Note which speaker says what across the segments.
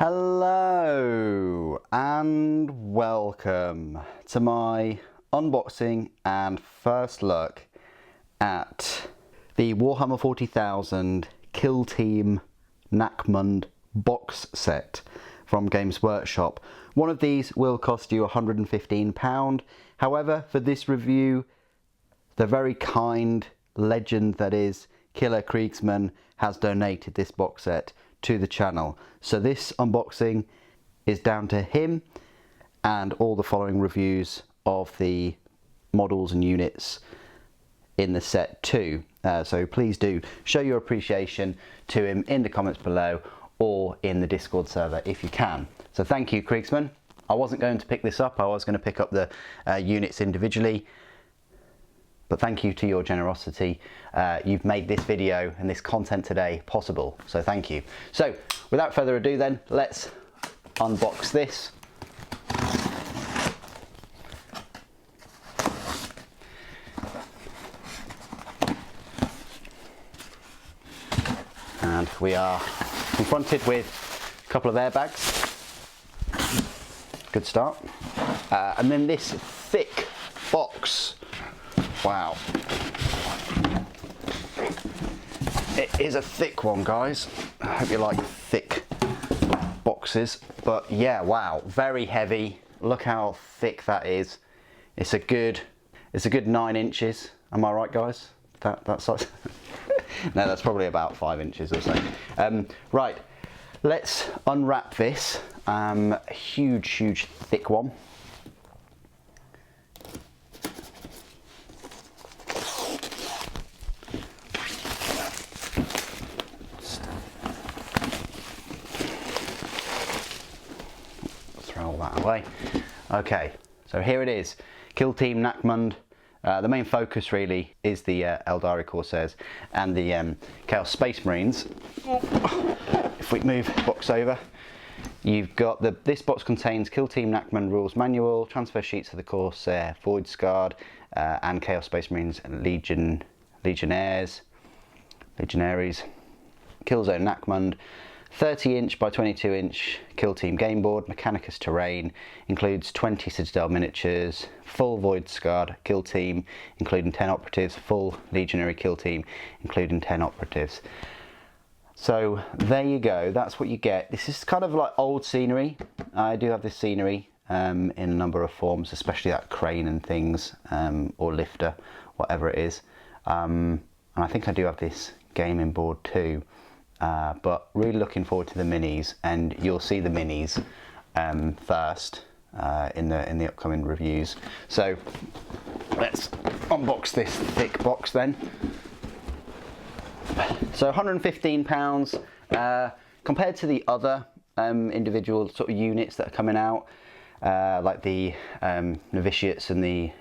Speaker 1: Hello and welcome to my unboxing and first look at the Warhammer 40,000 Kill Team Nachmund box set from Games Workshop. One of these will cost you £115. However, for this review, the very kind legend that is Killer Kriegsman has donated this box set to the channel. So this unboxing is down to him and all the following reviews of the models and units in the set too. So please do show your appreciation to him in the comments below or in the Discord server if you can. So thank you, Kriegsman. I wasn't going to pick this up, I was going to pick up the units individually, but thank you to your generosity. You've made this video and this content today possible, so thank you. So without further ado then, let's unbox this. And we are confronted with a couple of airbags. Good start. And then this thick box. Wow. It is a thick one, guys. I hope you like thick boxes. But yeah, wow, very heavy. Look how thick that is. It's a good 9 inches. Am I right, guys? That size? No, that's probably about 5 inches or so. Right, let's unwrap this. Huge, thick one. Throw all that away. Okay, so here it is. Kill Team Nachmund. The main focus really is the Eldari Corsairs and the Chaos Space Marines. If we move the box over, you've got this box contains Kill Team Nachmund rules manual, transfer sheets for the Corsair Void Guard, and Chaos Space Marines and Legionnaires, Killzone Nachmund, 30-inch by 22-inch Kill Team game board, Mechanicus terrain, includes 20 Citadel miniatures, full Void Guard Kill Team, including 10 operatives, full Legionary Kill Team, including 10 operatives. So there you go, that's what you get. This is kind of like old scenery. I do have this scenery in a number of forms, especially that crane and things, or lifter, whatever it is. And I think I do have this gaming board too. But really looking forward to the minis, and you'll see the minis first in the upcoming reviews. So let's unbox this thick box then. So £115 compared to the other individual sort of units that are coming out, like the Novitiates and the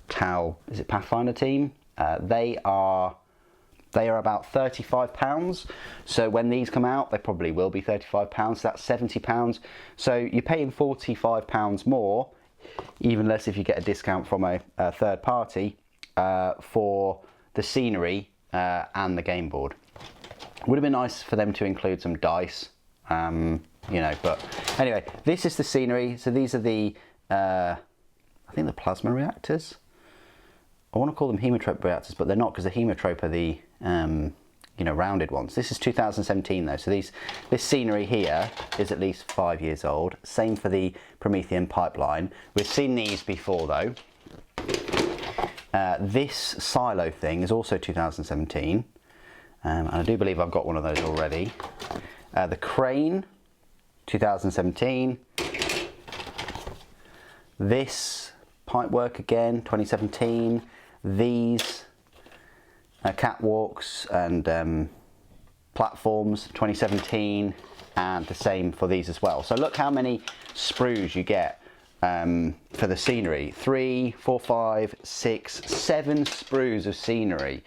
Speaker 1: Tau, is it Pathfinder team? They are about £35. So when these come out, they probably will be £35. So that's £70. So you're paying £45 more, even less if you get a discount from a third party, for the scenery and the game board. Would have been nice for them to include some dice, you know, but anyway, this is the scenery. So these are the, I think the plasma reactors. I want to call them hemotrope reactors, but they're not, because the hemotrope are the you know, rounded ones. This is 2017 though, so this scenery here is at least 5 years old. Same for the Promethean pipeline. We've seen these before though. This silo thing is also 2017, and I do believe I've got one of those already. The crane, 2017. This pipework again, 2017. These catwalks and platforms, 2017, and the same for these as well. So look how many sprues you get for the scenery. 3, 4, 5, 6, 7 sprues of scenery.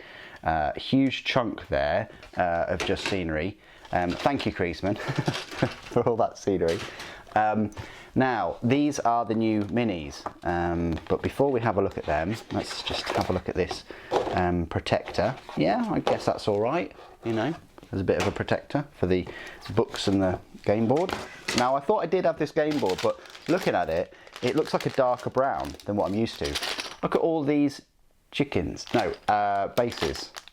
Speaker 1: Huge chunk there of just scenery. Thank you, Kriegsman, for all that scenery. Now, these are the new minis, but before we have a look at them, let's just have a look at this protector. Yeah, I guess that's all right, you know, as a bit of a protector for the books and the game board. Now I thought I did have this game board, but looking at it, it looks like a darker brown than what I'm used to. Look at all these bases.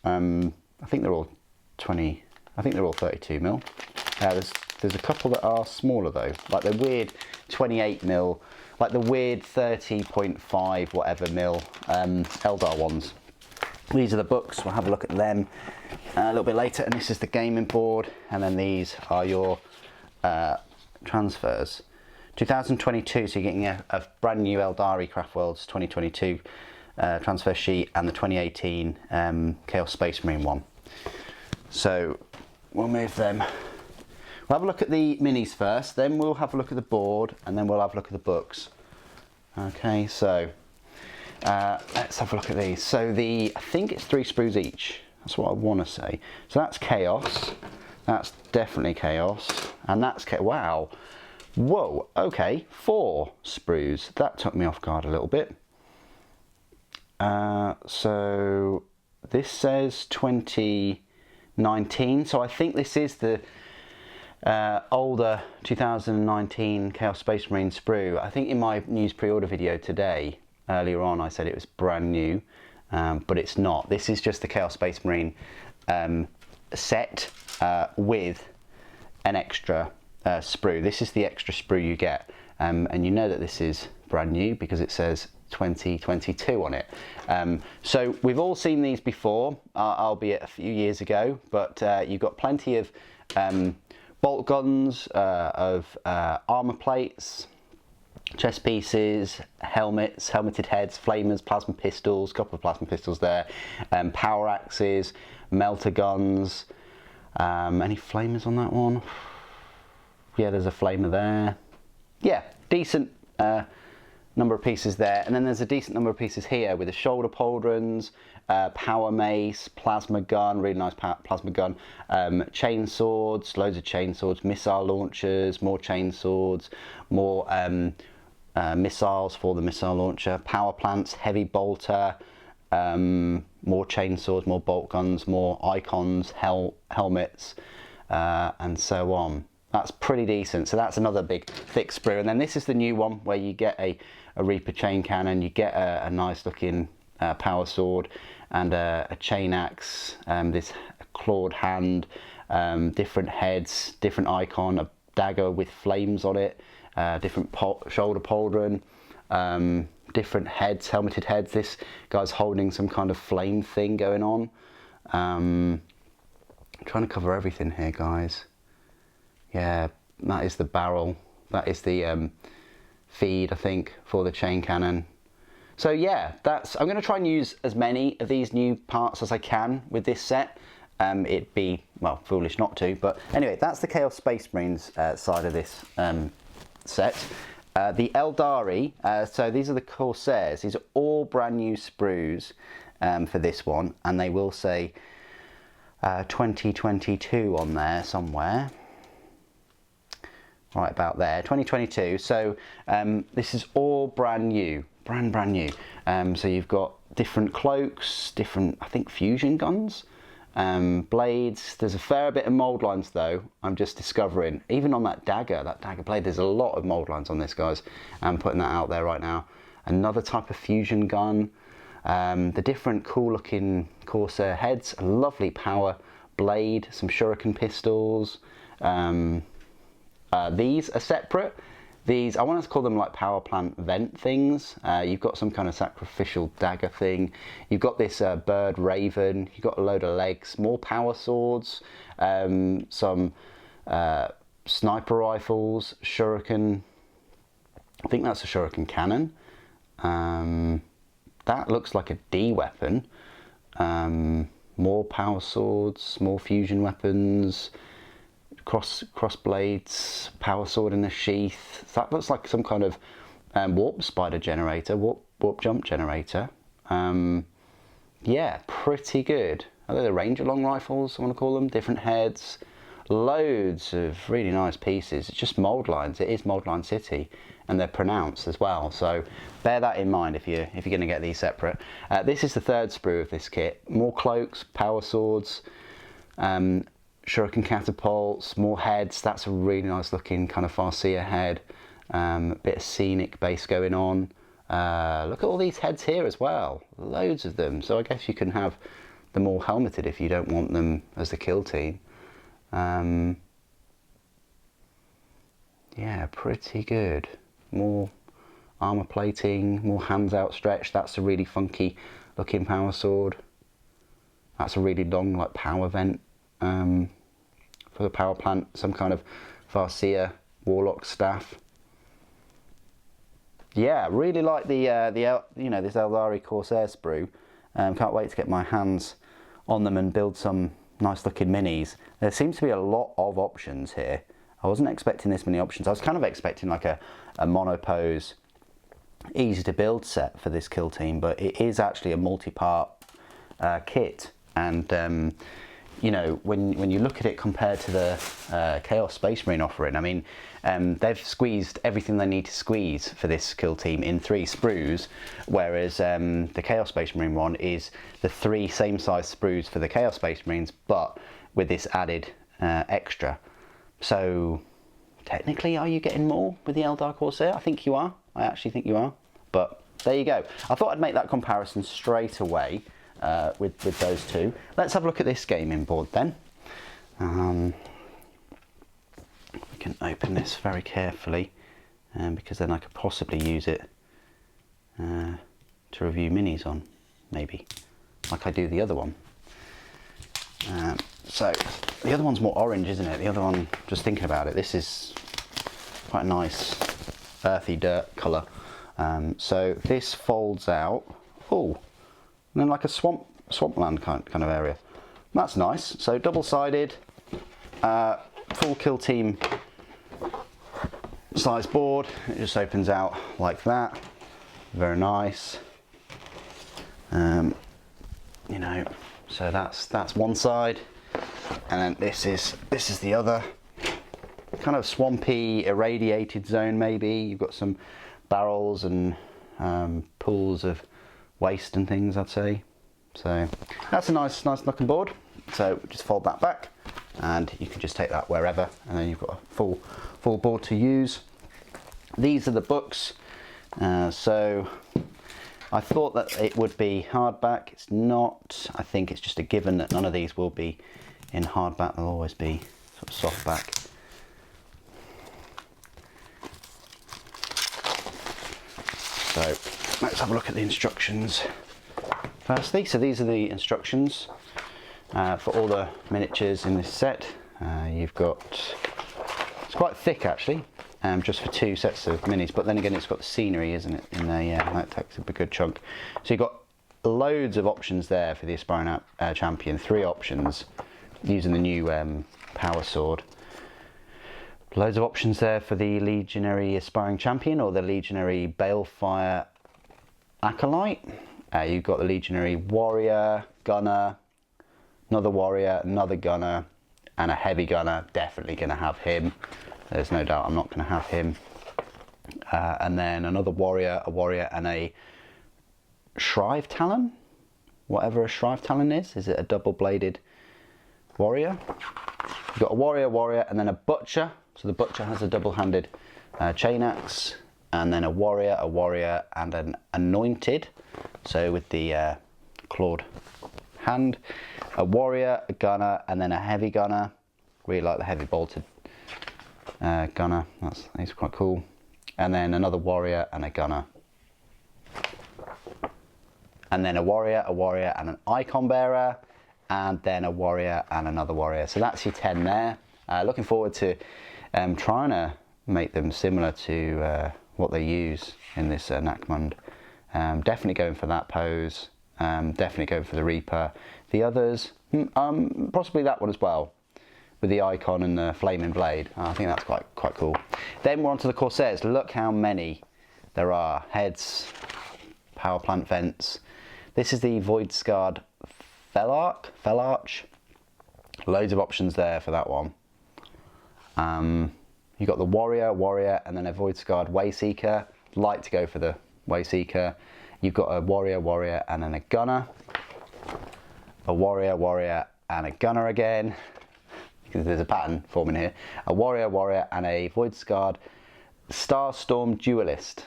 Speaker 1: I think they're all 20, I think they're all 32 mil. There's a couple that are smaller though, like the weird 28 mil, like the weird 30.5 whatever mil Eldar ones. These are the books, we'll have a look at them a little bit later, and this is the gaming board, and then these are your transfers. 2022, so you're getting a brand new Eldari Craft Worlds 2022 transfer sheet, and the 2018 Chaos Space Marine one. So we'll move them. We'll have a look at the minis first, then we'll have a look at the board, and then we'll have a look at the books. Okay, so let's have a look at these. So I think it's 3 sprues each. That's what I want to say. So that's Chaos. That's definitely Chaos. And that's wow. Whoa, okay, 4 sprues. That took me off guard a little bit. So this says 2019. So I think this is the older 2019 Chaos Space Marine sprue. I think in my news pre-order video today, earlier on, I said it was brand new, but it's not. This is just the Chaos Space Marine set with an extra sprue. This is the extra sprue you get, and you know that this is brand new because it says 2022 on it. So we've all seen these before, albeit a few years ago, but you've got plenty of bolt guns, of armor plates, chest pieces, helmets, helmeted heads, flamers, plasma pistols, a couple of plasma pistols there, power axes, melter guns. Any flamers on that one? Yeah, there's a flamer there. Yeah, decent number of pieces there, and then there's a decent number of pieces here with the shoulder pauldrons, power mace, plasma gun, really nice plasma gun, chain swords, loads of chain swords, missile launchers, more chain swords, more missiles for the missile launcher, power plants, heavy bolter, more chain swords, more bolt guns, more icons, helmets, and so on. That's pretty decent. So that's another big thick sprue, and then this is the new one where you get a Reaper chain cannon, you get a nice looking power sword, and a chain axe, this clawed hand, different heads, different icon, a dagger with flames on it, different shoulder pauldron, different heads, helmeted heads. This guy's holding some kind of flame thing going on. I'm trying to cover everything here, guys. Yeah, that is the barrel. That is the feed, I think, for the chain cannon. So yeah, I'm going to try and use as many of these new parts as I can with this set. It'd be, well, foolish not to, but anyway, that's the Chaos Space Marines side of this set. The Eldari, so these are the Corsairs. These are all brand new sprues for this one, and they will say 2022 on there somewhere. Right about there, 2022. So this is all brand new, brand new. So you've got different cloaks, different, I think, fusion guns, blades. There's a fair bit of mold lines though, I'm just discovering. Even on that dagger blade, there's a lot of mold lines on this, guys. I'm putting that out there right now. Another type of fusion gun. The different cool looking Corsair heads, a lovely power blade, some shuriken pistols. These are separate. These, I want to call them like power plant vent things. You've got some kind of sacrificial dagger thing. You've got this bird raven. You've got a load of legs, more power swords, some sniper rifles, shuriken. I think that's a shuriken cannon. That looks like a D weapon. More power swords, more fusion weapons. Cross blades, power sword in the sheath. That looks like some kind of warp spider generator, warp jump generator. Yeah, pretty good. Are they the Ranger long rifles, I want to call them? Different heads, loads of really nice pieces. It's just mold lines. It is Mold Line City, and they're pronounced as well. So bear that in mind if you're going to get these separate. This is the third sprue of this kit. More cloaks, power swords. shuriken catapults, more heads. That's a really nice looking kind of Farseer head. A bit of scenic base going on. Look at all these heads here as well, loads of them. So I guess you can have them all helmeted if you don't want them as the kill team. Yeah, pretty good. More armor plating, more hands outstretched. That's a really funky looking power sword. That's a really long like power vent for the power plant. Some kind of Farseer warlock staff. Yeah, really like the you know, this Eldari Corsair sprue. Can't wait to get my hands on them and build some nice looking minis. There seems to be a lot of options here. I wasn't expecting this many options. I was kind of expecting like a monopose, easy to build set for this kill team, but it is actually a multi-part kit. And you know, when you look at it compared to the Chaos Space Marine offering, I mean, they've squeezed everything they need to squeeze for this kill team in 3 sprues, whereas the Chaos Space Marine one is the 3 same size sprues for the Chaos Space Marines, but with this added extra. So technically, are you getting more with the Eldar Corsair? I think you are. I actually think you are. But there you go. I thought I'd make that comparison straight away with those two. Let's have a look at this gaming board then. We can open this very carefully because then I could possibly use it to review minis on, maybe, like I do the other one. So the other one's more orange, isn't it? The other one, just thinking about it, this is quite a nice earthy dirt colour. So this folds out. Oh, and then like a swampland kind of area. That's nice. So double-sided, full kill team size board. It just opens out like that. Very nice. You know, so that's one side, and then this is the other. Kind of swampy, irradiated zone maybe. You've got some barrels and pools of waste and things, I'd say. So that's a nice looking board. So just fold that back and you can just take that wherever, and then you've got a full board to use. These are the books. So I thought that it would be hardback. It's not. I think it's just a given that none of these will be in hardback. They'll always be sort of softback. So let's have a look at the instructions firstly. So these are the instructions for all the miniatures in this set. You've got, it's quite thick actually, just for 2 sets of minis, but then again it's got the scenery, isn't it, in there? Yeah, that takes up a good chunk. So you've got loads of options there for the aspiring champion, 3 options using the new power sword. Loads of options there for the Legionary Aspiring Champion or the Legionary Balefire Acolyte. You've got the Legionary Warrior, Gunner, another Warrior, another Gunner, and a Heavy Gunner. Definitely going to have him. There's no doubt I'm not going to have him. And then another Warrior, a Warrior, and a Shrive Talon. Whatever a Shrive Talon is. Is it a double-bladed Warrior? You've got a Warrior, and then a Butcher. So the Butcher has a double-handed chain axe, and then a Warrior, and an Anointed. So with the clawed hand, a Warrior, a Gunner, and then a Heavy Gunner. Really like the heavy bolted Gunner. He's quite cool. And then another Warrior and a Gunner. And then a Warrior, and an Icon Bearer, and then a Warrior and another Warrior. So that's your 10 there. Looking forward to trying to make them similar to what they use in this Nachmund. Definitely going for that pose. Definitely going for the Reaper. The others, possibly that one as well, with the icon and the flaming blade. I think that's quite cool. Then we're on to the Corsairs. Look how many there are. Heads, power plant vents. This is the Void Scarred Felarch. Loads of options there for that one. You've got the Warrior, and then a Void Scarred Wayseeker. Like to go for the Wayseeker. You've got a Warrior, and then a Gunner. A Warrior, and a Gunner again. because there's a pattern forming here. A warrior, and a Void-Scarred Starstorm Duelist.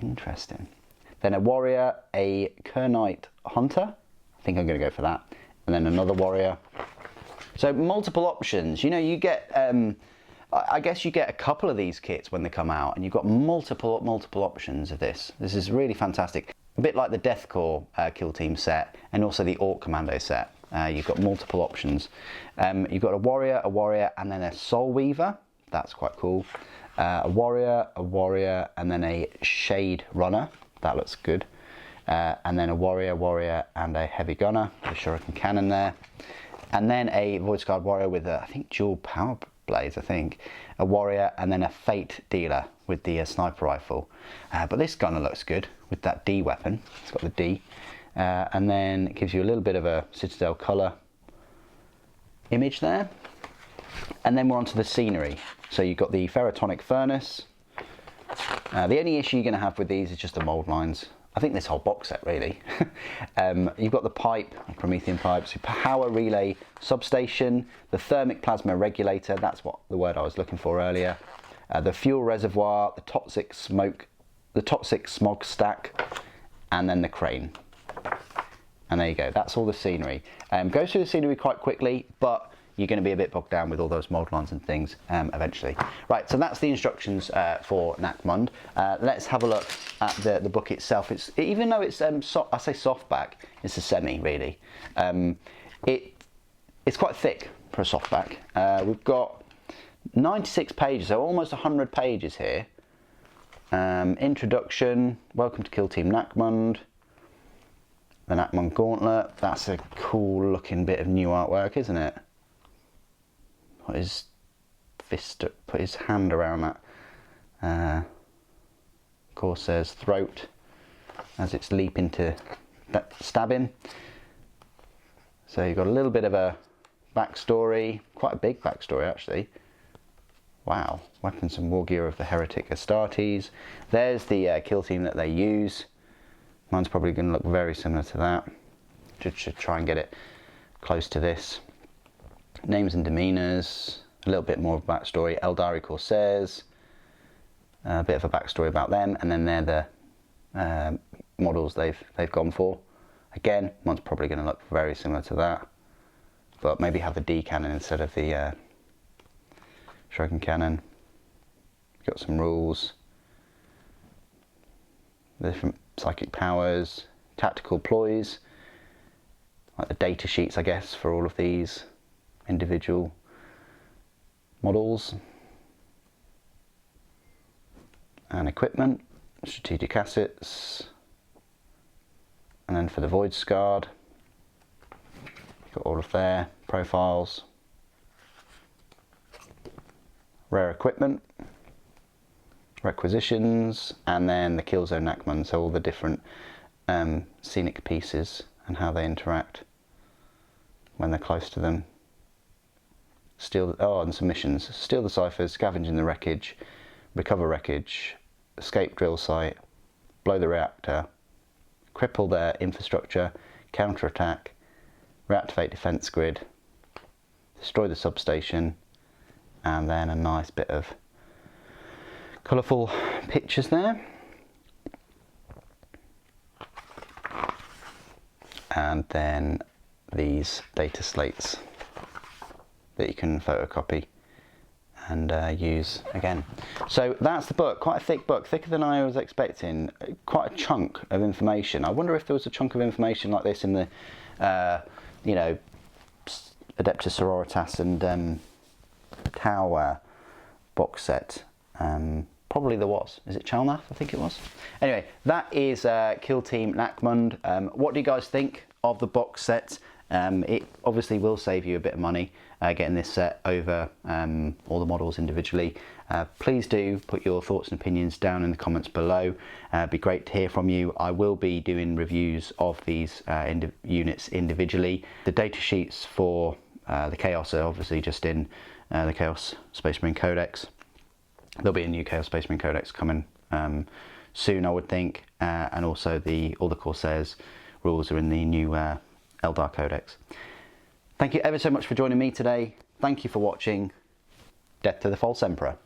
Speaker 1: Interesting. Then a warrior, a Kernite Hunter. I think I'm going to go for that. And then another warrior. So multiple options. You know, you get, I guess you get a couple of these kits when they come out, and you've got multiple options of this. This is really fantastic. A bit like the Deathcore Kill Team set, and also the Orc Commando set. You've got multiple options. You've got a warrior, and then a Soul Weaver. That's quite cool. A warrior, and then a Shade Runner. That looks good. And then a warrior, and a Heavy Gunner with a Shuriken Cannon there. And then a Void-Scarred Warrior with, I think, dual power blades, I think. A warrior, and then a Fate Dealer with the sniper rifle. But this gunner looks good with that D weapon. It's got the D. And then it gives you a little bit of a Citadel colour image there. And then we're onto the scenery. So you've got the Ferrotonic Furnace. The only issue you're going to have with these is just the mould lines. I think this whole box set really. You've got the pipe, Promethean pipes, power relay substation, the thermic plasma regulator, that's what the word I was looking for earlier, the fuel reservoir, the toxic smog stack, and then the crane. And there you go, that's all the scenery. Goes through the scenery quite quickly, but you're going to be a bit bogged down with all those mould lines and things eventually. Right, so that's the instructions for Nachmund. Let's have a look at the book itself. Even though it's, I say softback, it's a semi really. It's quite thick for a softback. We've got 96 pages, so almost 100 pages here. Introduction, welcome to Kill Team Nachmund. The Nachmund Gauntlet, that's a cool looking bit of new artwork, isn't it? Put his fist, put his hand around that Corsair's throat as it's leaping to stab him. So you've got a little bit of a backstory, quite a big backstory actually. Wow, weapons and war gear of the Heretic Astartes. There's the kill team that they use. Mine's probably going to look very similar to that. Should try and get it close to this. Names and demeanours, a little bit more of a backstory. Eldari Corsairs, a bit of a backstory about them, and then they're the models they've gone for. Again, one's probably going to look very similar to that, but maybe have the D cannon instead of the Shuriken cannon. Got some rules, the different psychic powers, tactical ploys, like the data sheets, I guess, for all of these individual models, and equipment, strategic assets, and then for the Void-Scarred, got all of their profiles, rare equipment, requisitions, and then the Killzone Nachmund, so all the different scenic pieces and how they interact when they're close to them. And some missions. Steal the ciphers, scavenge in the wreckage, recover wreckage, escape drill site, blow the reactor, cripple their infrastructure, counterattack, reactivate defense grid, destroy the substation, and then a nice bit of colourful pictures there. And then these data slates that you can photocopy and use again. So that's the book, quite a thick book, thicker than I was expecting, quite a chunk of information. I wonder if there was a chunk of information like this in the, you know, Adeptus Sororitas and Tau box set. Probably there was. Is it Chalnath? I think it was. Anyway, that is Kill Team Nachmund. What do you guys think of the box set? It obviously will save you a bit of money getting this set over all the models individually. Please do put your thoughts and opinions down in the comments below. It'd be great to hear from you. I will be doing reviews of these units individually. The data sheets for the Chaos are obviously just in the Chaos Space Marine Codex. There'll be a new Chaos Space Marine Codex coming soon, I would think, and also all the Corsairs rules are in the new Eldar Codex. Thank you ever so much for joining me today. thank you for watching. Death to the False Emperor.